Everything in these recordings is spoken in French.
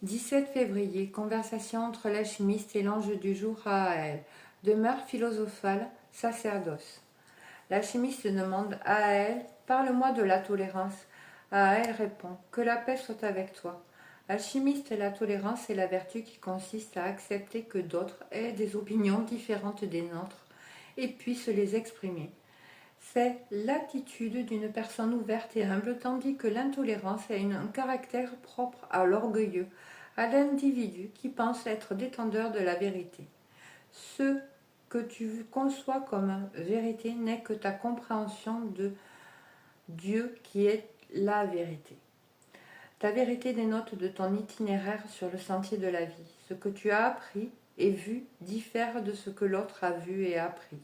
17 février, conversation entre l'alchimiste et l'ange du jour Ahaël. Demeure philosophale, sacerdoce. L'alchimiste demande à Ahaël, parle-moi de la tolérance. Ahaël répond, que la paix soit avec toi. Alchimiste, la tolérance est la vertu qui consiste à accepter que d'autres aient des opinions différentes des nôtres et puissent les exprimer. C'est l'attitude d'une personne ouverte et humble, tandis que l'intolérance a un caractère propre à l'orgueilleux, à l'individu qui pense être détenteur de la vérité. Ce que tu conçois comme vérité n'est que ta compréhension de Dieu qui est la vérité. Ta vérité dénote de ton itinéraire sur le sentier de la vie. Ce que tu as appris et vu diffère de ce que l'autre a vu et appris.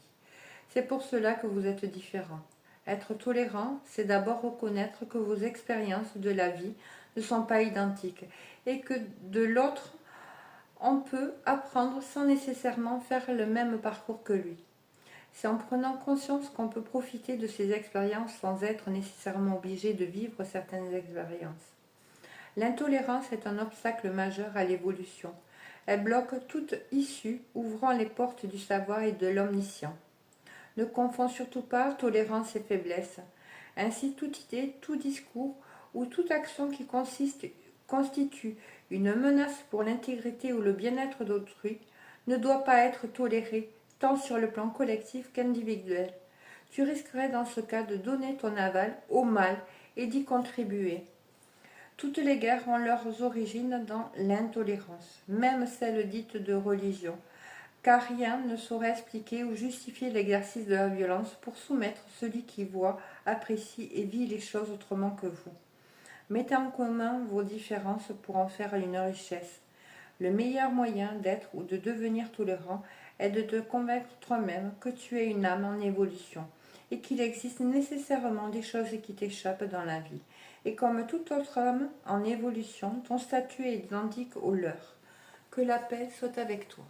C'est pour cela que vous êtes différents. Être tolérant, c'est d'abord reconnaître que vos expériences de la vie ne sont pas identiques et que de l'autre, on peut apprendre sans nécessairement faire le même parcours que lui. C'est en prenant conscience qu'on peut profiter de ces expériences sans être nécessairement obligé de vivre certaines expériences. L'intolérance est un obstacle majeur à l'évolution. Elle bloque toute issue, ouvrant les portes du savoir et de l'omniscient. Ne confonds surtout pas tolérance et faiblesse. Ainsi, toute idée, tout discours ou toute action qui constitue une menace pour l'intégrité ou le bien-être d'autrui ne doit pas être tolérée, tant sur le plan collectif qu'individuel. Tu risquerais dans ce cas de donner ton aval au mal et d'y contribuer. Toutes les guerres ont leurs origines dans l'intolérance, même celles dites de religion, car rien ne saurait expliquer ou justifier l'exercice de la violence pour soumettre celui qui voit, apprécie et vit les choses autrement que vous. Mettez en commun vos différences pour en faire une richesse. Le meilleur moyen d'être ou de devenir tolérant est de te convaincre toi-même que tu es une âme en évolution et qu'il existe nécessairement des choses qui t'échappent dans la vie. Et comme toute autre âme en évolution, ton statut est identique au leur. Que la paix soit avec toi.